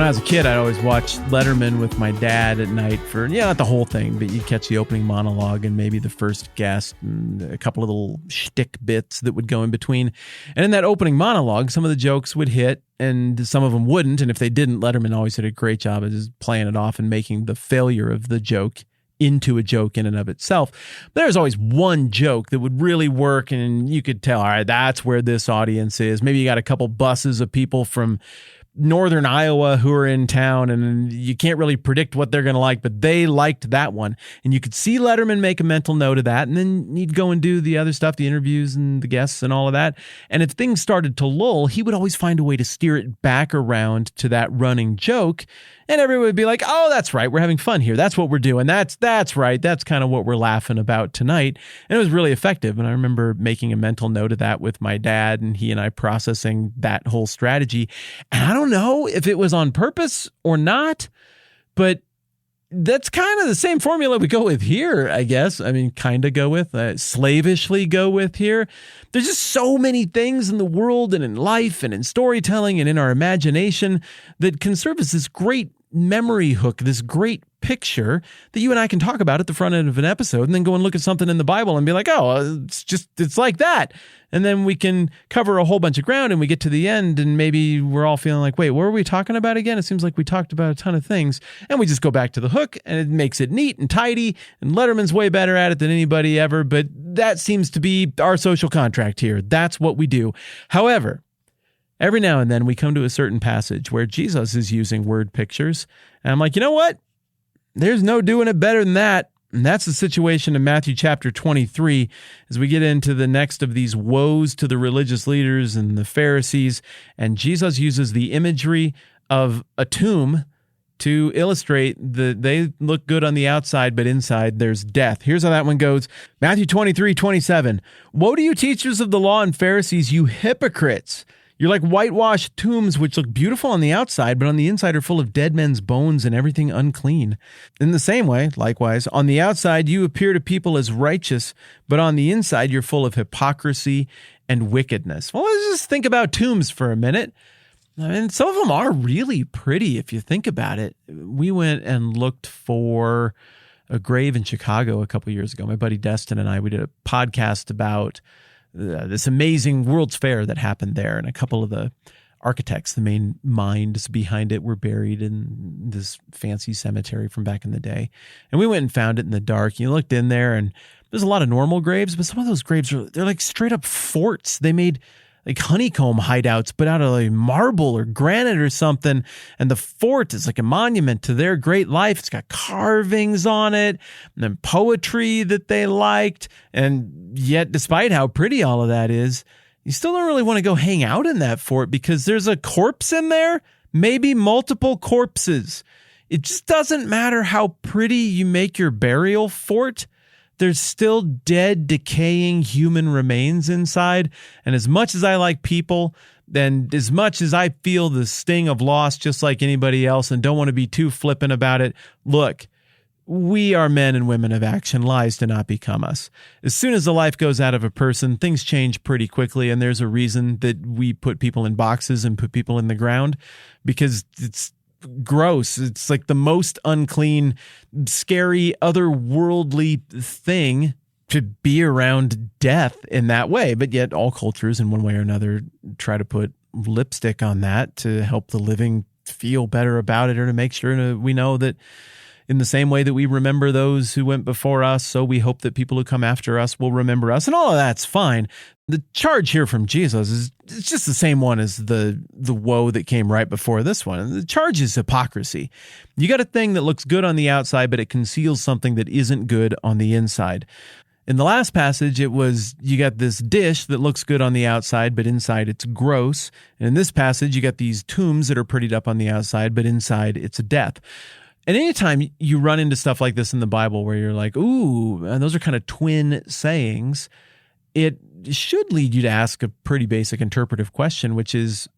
When I was a kid, I'd always watch Letterman with my dad at night for, not the whole thing, but you'd catch the opening monologue and maybe the first guest and a couple of little shtick bits that would go in between. And in that opening monologue, some of the jokes would hit and some of them wouldn't. And if they didn't, Letterman always did a great job of just playing it off and making the failure of the joke into a joke in and of itself. But there's always one joke that would really work and you could tell, all right, that's where this audience is. Maybe you got a couple buses of people from northern Iowa who are in town and you can't really predict what they're going to like, but they liked that one. And you could see Letterman make a mental note of that. And then he'd go and do the other stuff, the interviews and the guests and all of that. And if things started to lull, he would always find a way to steer it back around to that running joke. And everyone would be like, oh, that's right. We're having fun here. That's what we're doing. That's right. That's kind of what we're laughing about tonight. And it was really effective. And I remember making a mental note of that with my dad and he and I processing that whole strategy. And I don't know if it was on purpose or not, but that's kind of the same formula we go with here, I guess. I mean, kind of go with, slavishly go with here. There's just so many things in the world and in life and in storytelling and in our imagination that can serve as this great memory hook, this great picture that you and I can talk about at the front end of an episode and then go and look at something in the Bible and be like, oh, it's like that. And then we can cover a whole bunch of ground and we get to the end and maybe we're all feeling like, wait, what were we talking about again? It seems like we talked about a ton of things and we just go back to the hook and it makes it neat and tidy and Letterman's way better at it than anybody ever. But that seems to be our social contract here. That's what we do. However, every now and then we come to a certain passage where Jesus is using word pictures. And I'm like, you know what? There's no doing it better than that. And that's the situation in Matthew chapter 23 as we get into the next of these woes to the religious leaders and the Pharisees. And Jesus uses the imagery of a tomb to illustrate that they look good on the outside, but inside there's death. Here's how that one goes. Matthew 23:27. Woe to you, teachers of the law and Pharisees, you hypocrites! You're like whitewashed tombs, which look beautiful on the outside, but on the inside are full of dead men's bones and everything unclean. In the same way, likewise, on the outside you appear to people as righteous, but on the inside you're full of hypocrisy and wickedness. Well, let's just think about tombs for a minute. I mean, some of them are really pretty if you think about it. We went and looked for a grave in Chicago a couple years ago. My buddy Destin and I, we did a podcast about this amazing World's Fair that happened there. And a couple of the architects, the main minds behind it, were buried in this fancy cemetery from back in the day. And we went and found it in the dark. You looked in there and there's a lot of normal graves, but some of those graves they're like straight up forts. They made like honeycomb hideouts, but out of like marble or granite or something. And the fort is like a monument to their great life. It's got carvings on it and then poetry that they liked. And yet, despite how pretty all of that is, you still don't really want to go hang out in that fort because there's a corpse in there, maybe multiple corpses. It just doesn't matter how pretty you make your burial fort. There's still dead, decaying human remains inside. And as much as I like people, and as much as I feel the sting of loss just like anybody else and don't want to be too flippant about it, look, we are men and women of action. Lies do not become us. As soon as the life goes out of a person, things change pretty quickly. And there's a reason that we put people in boxes and put people in the ground because it's gross. It's like the most unclean, scary, otherworldly thing to be around death in that way. But yet all cultures in one way or another try to put lipstick on that to help the living feel better about it or to make sure we know that in the same way that we remember those who went before us, so we hope that people who come after us will remember us. And all of that's fine. The charge here from Jesus is it's just the same one as the woe that came right before this one. The charge is hypocrisy. You got a thing that looks good on the outside, but it conceals something that isn't good on the inside. In the last passage, it was you got this dish that looks good on the outside, but inside it's gross. And in this passage, you got these tombs that are prettied up on the outside, but inside it's a death. And anytime you run into stuff like this in the Bible where you're like, ooh, and those are kind of twin sayings, it should lead you to ask a pretty basic interpretive question, which is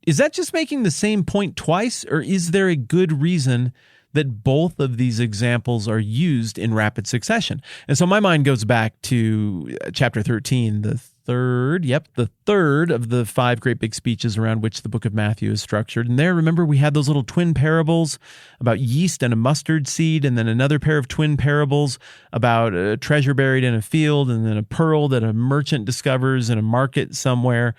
that just making the same point twice, or is there a good reason that both of these examples are used in rapid succession? And so my mind goes back to chapter 13, the the third of the 5 great big speeches around which the book of Matthew is structured. And there, remember, we had those little twin parables about yeast and a mustard seed, and then another pair of twin parables about a treasure buried in a field, and then a pearl that a merchant discovers in a market somewhere.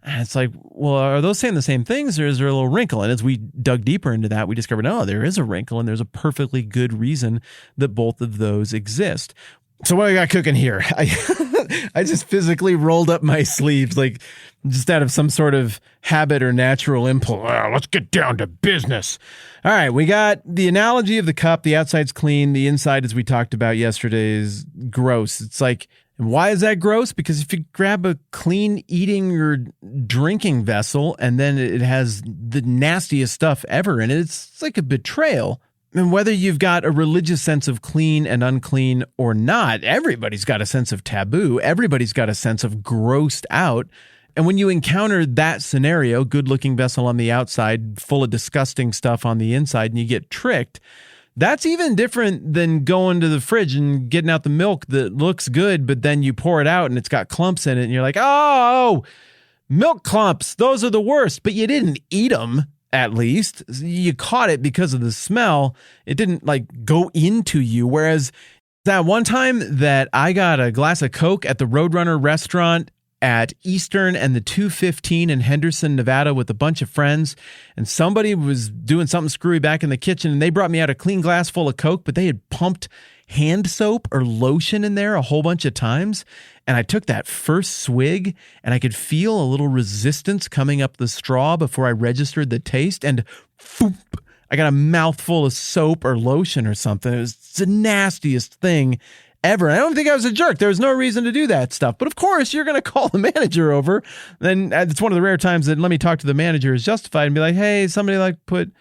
And it's like, well, are those saying the same things, or is there a little wrinkle? And as we dug deeper into that, we discovered, no, there is a wrinkle, and there's a perfectly good reason that both of those exist. So what I got cooking here? I just physically rolled up my sleeves, like just out of some sort of habit or natural impulse. Let's get down to business. All right, we got the analogy of the cup. The outside's clean. The inside, as we talked about yesterday, is gross. It's like, and why is that gross? Because if you grab a clean eating or drinking vessel and then it has the nastiest stuff ever in it, it's like a betrayal. And whether you've got a religious sense of clean and unclean or not, everybody's got a sense of taboo. Everybody's got a sense of grossed out. And when you encounter that scenario, good-looking vessel on the outside, full of disgusting stuff on the inside, and you get tricked, that's even different than going to the fridge and getting out the milk that looks good, but then you pour it out and it's got clumps in it, and you're like, oh, milk clumps, those are the worst. But you didn't eat them. At least you caught it because of the smell. It didn't like go into you. Whereas that one time that I got a glass of Coke at the Roadrunner restaurant at Eastern and the 215 in Henderson, Nevada with a bunch of friends, and somebody was doing something screwy back in the kitchen, and they brought me out a clean glass full of Coke, but they had pumped hand soap or lotion in there a whole bunch of times. And I took that first swig and I could feel a little resistance coming up the straw before I registered the taste. And boop, I got a mouthful of soap or lotion or something. It was the nastiest thing ever. I don't think I was a jerk. There was no reason to do that stuff. But of course, you're going to call the manager over. And it's one of the rare times that let me talk to the manager is justified and be like, hey, somebody like put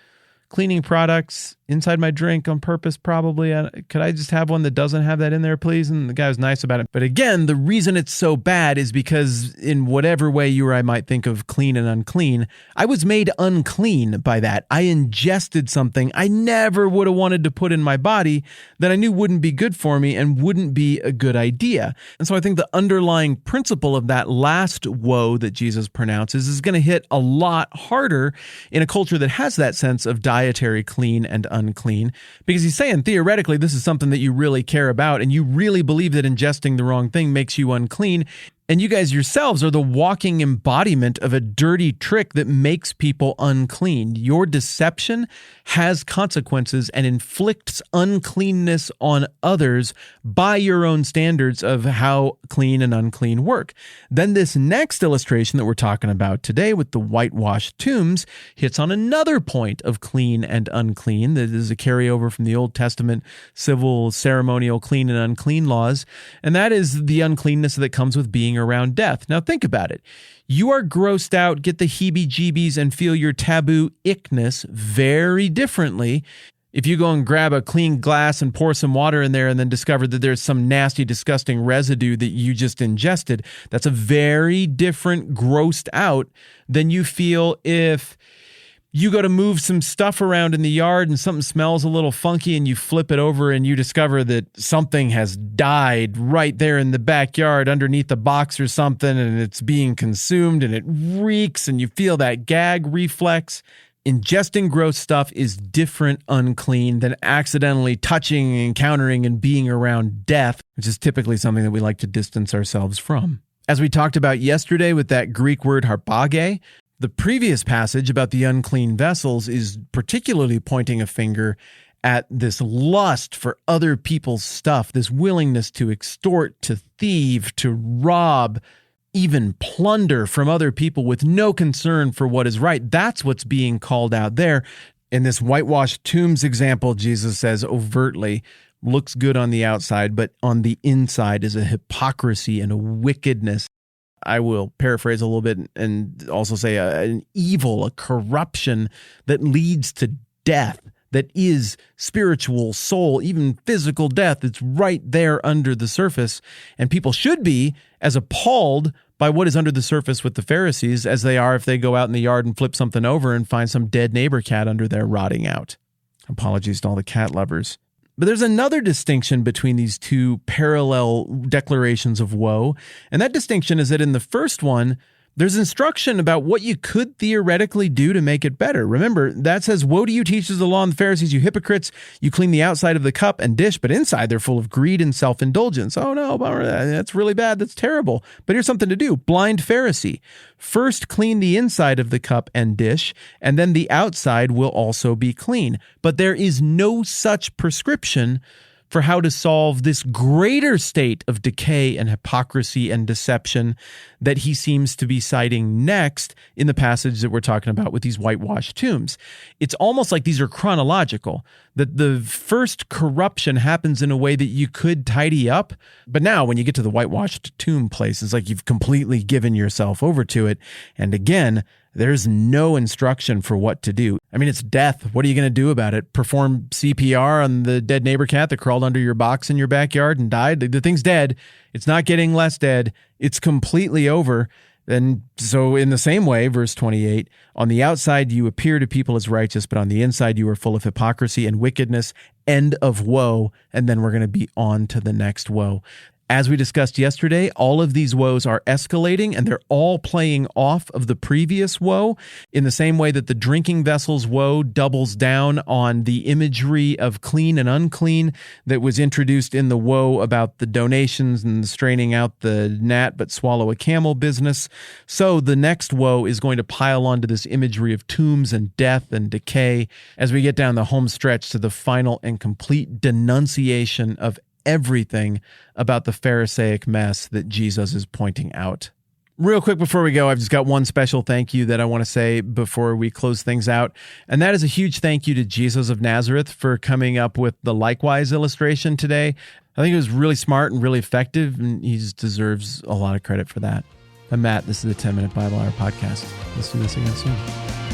cleaning products inside my drink on purpose, probably. Could I just have one that doesn't have that in there, please? And the guy was nice about it. But again, the reason it's so bad is because in whatever way you or I might think of clean and unclean, I was made unclean by that. I ingested something I never would have wanted to put in my body that I knew wouldn't be good for me and wouldn't be a good idea. And so I think the underlying principle of that last woe that Jesus pronounces is going to hit a lot harder in a culture that has that sense of dietary clean and unclean, because he's saying theoretically this is something that you really care about and you really believe that ingesting the wrong thing makes you unclean. And you guys yourselves are the walking embodiment of a dirty trick that makes people unclean. Your deception has consequences and inflicts uncleanness on others by your own standards of how clean and unclean work. Then this next illustration that we're talking about today with the whitewashed tombs hits on another point of clean and unclean that is a carryover from the Old Testament civil, ceremonial, clean and unclean laws. And that is the uncleanness that comes with being around death. Now think about it. You are grossed out, get the heebie-jeebies, and feel your taboo ickness very differently if you go and grab a clean glass and pour some water in there and then discover that there's some nasty, disgusting residue that you just ingested. That's a very different grossed out than you feel if you go to move some stuff around in the yard and something smells a little funky and you flip it over and you discover that something has died right there in the backyard underneath the box or something, and it's being consumed and it reeks and you feel that gag reflex. Ingesting gross stuff is different unclean than accidentally touching, encountering, and being around death, which is typically something that we like to distance ourselves from. As we talked about yesterday with that Greek word harpage, the previous passage about the unclean vessels is particularly pointing a finger at this lust for other people's stuff, this willingness to extort, to thieve, to rob, even plunder from other people with no concern for what is right. That's what's being called out there. In this whitewashed tombs example, Jesus says overtly, looks good on the outside, but on the inside is a hypocrisy and a wickedness. I will paraphrase a little bit and also say an evil, a corruption that leads to death, that is spiritual, soul, even physical death. It's right there under the surface. And people should be as appalled by what is under the surface with the Pharisees as they are if they go out in the yard and flip something over and find some dead neighbor cat under there rotting out. Apologies to all the cat lovers. But there's another distinction between these two parallel declarations of woe. And that distinction is that in the first one, there's instruction about what you could theoretically do to make it better. Remember, that says, woe to you, teachers of the law and the Pharisees, you hypocrites. You clean the outside of the cup and dish, but inside they're full of greed and self-indulgence. Oh no, that's really bad. That's terrible. But here's something to do. Blind Pharisee. First clean the inside of the cup and dish, and then the outside will also be clean. But there is no such prescription for how to solve this greater state of decay and hypocrisy and deception that he seems to be citing next in the passage that we're talking about with these whitewashed tombs. It's almost like these are chronological, that the first corruption happens in a way that you could tidy up, but now when you get to the whitewashed tomb place, it's like you've completely given yourself over to it. And again, there's no instruction for what to do. I mean, it's death. What are you going to do about it? Perform CPR on the dead neighbor cat that crawled under your box in your backyard and died? The thing's dead. It's not getting less dead. It's completely over. And so in the same way, verse 28, on the outside you appear to people as righteous, but on the inside you are full of hypocrisy and wickedness. End of woe. And then we're going to be on to the next woe. As we discussed yesterday, all of these woes are escalating and they're all playing off of the previous woe in the same way that the drinking vessel's woe doubles down on the imagery of clean and unclean that was introduced in the woe about the donations and the straining out the gnat but swallow a camel business. So the next woe is going to pile onto this imagery of tombs and death and decay as we get down the home stretch to the final and complete denunciation of everything about the Pharisaic mess that Jesus is pointing out. Real quick before we go, I've just got one special thank you that I want to say before we close things out, and that is a huge thank you to Jesus of Nazareth for coming up with the likewise illustration today. I think it was really smart and really effective, and he just deserves a lot of credit for that. I'm Matt. This is the 10-Minute Bible Hour Podcast. Let's do this again soon.